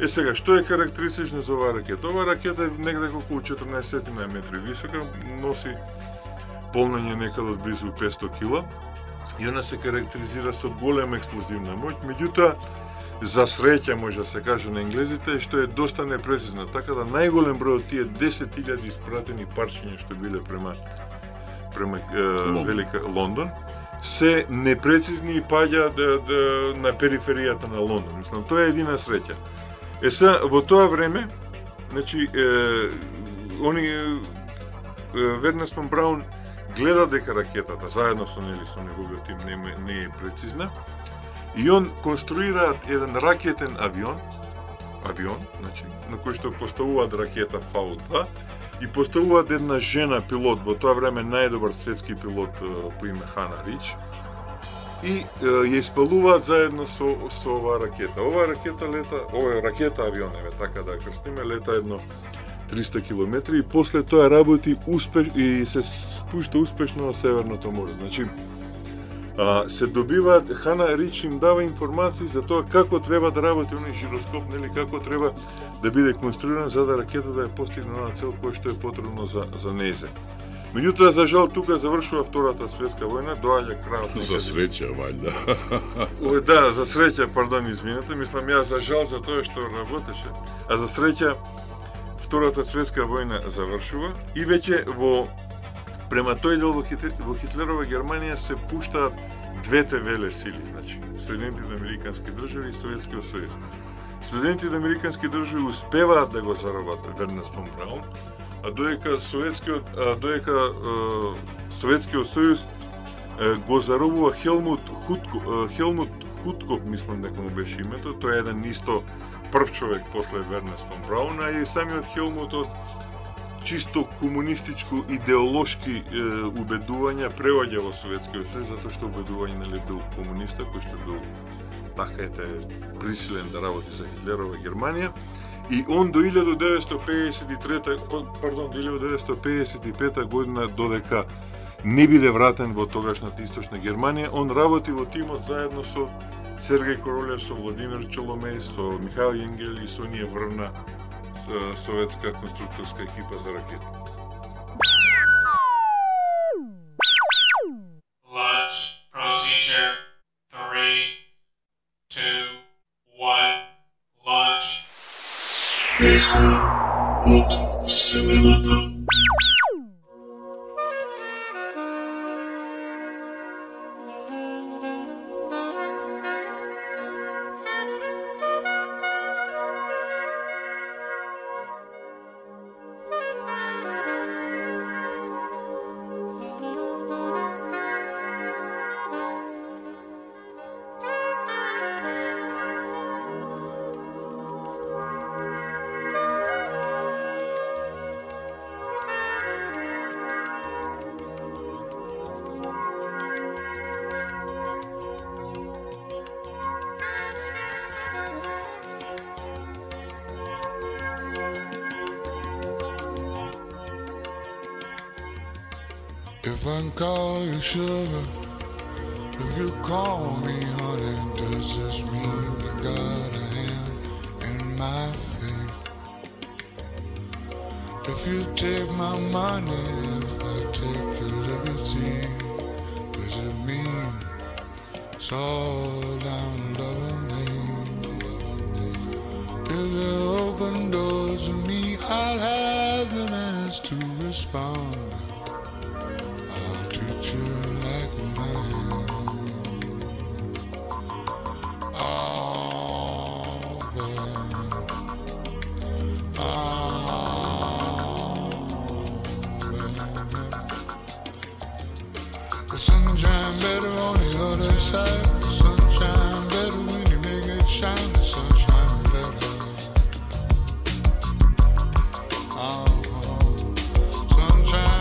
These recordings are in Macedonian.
Сега, што е карактеристично за оваа ракета? Оваа ракета е некаде околу 14 метри висока, носи полнење некаде од близу 500 кила и она се карактеризира со голема експлозивна моќ, меѓутоа, за среќа, може да се каже на енглезите, што е доста непрецизна, така да најголем број од тие 10.000 испратени парчиња што биле према Велика Лондон, се непрецизни и паѓа на периферијата на Лондон. Мислам, тоа е едина среќа. Во тоа време, значи, Вернест фон Браун гледа дека ракетата, заедно со неговиот тим, не е прецизна, и он конструира еден ракетен авион, значи, на кој што поставуваат ракета Фау-2, и поставуваат една жена пилот, во тоа време најдобар светски пилот по име Хана Рич, и ја испалуваат заедно со оваа ракета. Оваа ракета авион, така да крстиме, лета едно 300 км и после тоа работи и се спушта успешно на Северното море. Значи, се добиваат, Хана Рич им дава информации за тоа како треба да работи оној жироскоп, нели, како треба да биде конструиран за да ракета да ја постигне на цел која што е потребно за нејзе. Меѓутоа, за жал, тука завршува Втората светска војна, доаѓа крајот. За среќа, вајда. Да, за среќа, пардон, извинете, мислам ја за жал за тоа што работеше, а за среќа Втората светска војна завршува и веќе према тој дел во Хитлерова Германија се пуштаат двете веле сили, значи Соединетите американски држави и Советскиот сојуз. Соединетите американски држави успеваат да го заробат Вернест фон Браун, а доека Советскиот сојуз го заробува Хелмут Хуткоп, мислам дека му беше името, тој е еден исто прв човек после Вернест фон Браун, а и самиот Хелмут од чисто комунистичко идеолошки убедувања преоѓа во Советскиот сојуз, затоа што убедување нели бил комуниста кој што бил присилен да работи за Хитлерова Германија. И он до 1955 година, додека не биде вратен во тогашната Источна Германија, он работи во тимот заедно со Сергеј Королев, со Владимир Чоломеј, со Михаил Јенгел и со ние врна советска конструкторска екипа за ракети. Launch procedure 3, 2, 1, launch. Еха од Вселената. If I call you sugar, if you call me honey, does this mean you got a hand in my fate? If you take my money, if I take your liberty, does it mean it's all down loving me? If you open doors to me, I'll have the manners to respond. Sunshine better on the other side. The sunshine better when you make it shine. The sunshine better. Sunshine.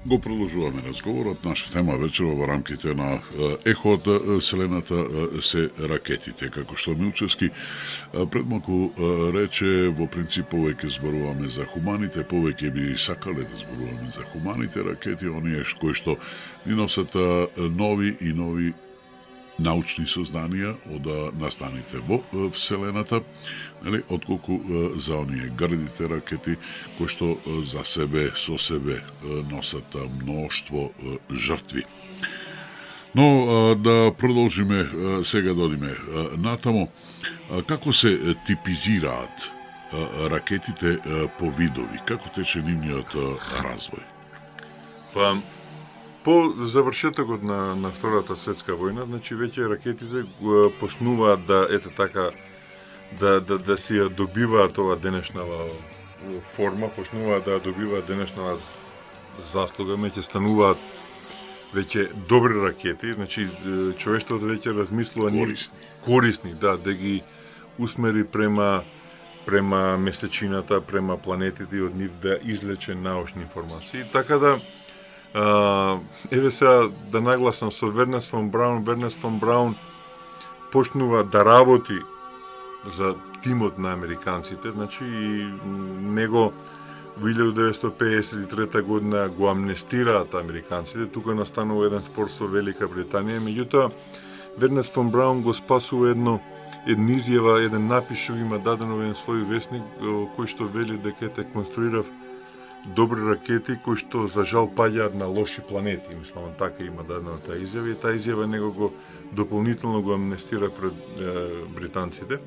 Го продолжуваме разговорот. Наша тема вечера во рамките на Ехо од Вселената се ракетите. Како што Милчевски пред малку рече, во принцип повеќе зборуваме за хуманите, повеќе би сакале да зборуваме за хуманите ракети, оние кои што ни носат нови и нови научни созданија од настаните во Вселената, нели, отколку за оние грдите ракети кои што за себе, со себе носат мноштво жртви. Но да продолжиме сега, додиме натамо. Како се типизираат ракетите по видови? Како тече нивниот развој? Па, по завршетокот на Втората светска војна, значи веќе ракетите почнуваат да ете така да си ја добиваат ова денешнава форма, почнуваат да ја добиваат денешнава заслуга, веќе стануваат веќе добри ракети, значи човештвото веќе размислува корисни, да ги усмери према месечината, према планетите и од нив да извлече научни информации. Така да еве сега да нагласам со Вернес фон Браун. Вернес фон Браун почнува да работи за тимот на американците, значи и него во 1953 година го амнестираат американците, тука настанува еден спор со Велика Британија, меѓутоа Вернес фон Браун го спасува една изјава, еден напис што има дадено во еден свој весник, кој што вели дека те конструирав добри ракети кои што за жал паѓаат на лоши планети. Мислам, така има дадена таа изјава и таа изјава него го дополнително го амнестира пред британците.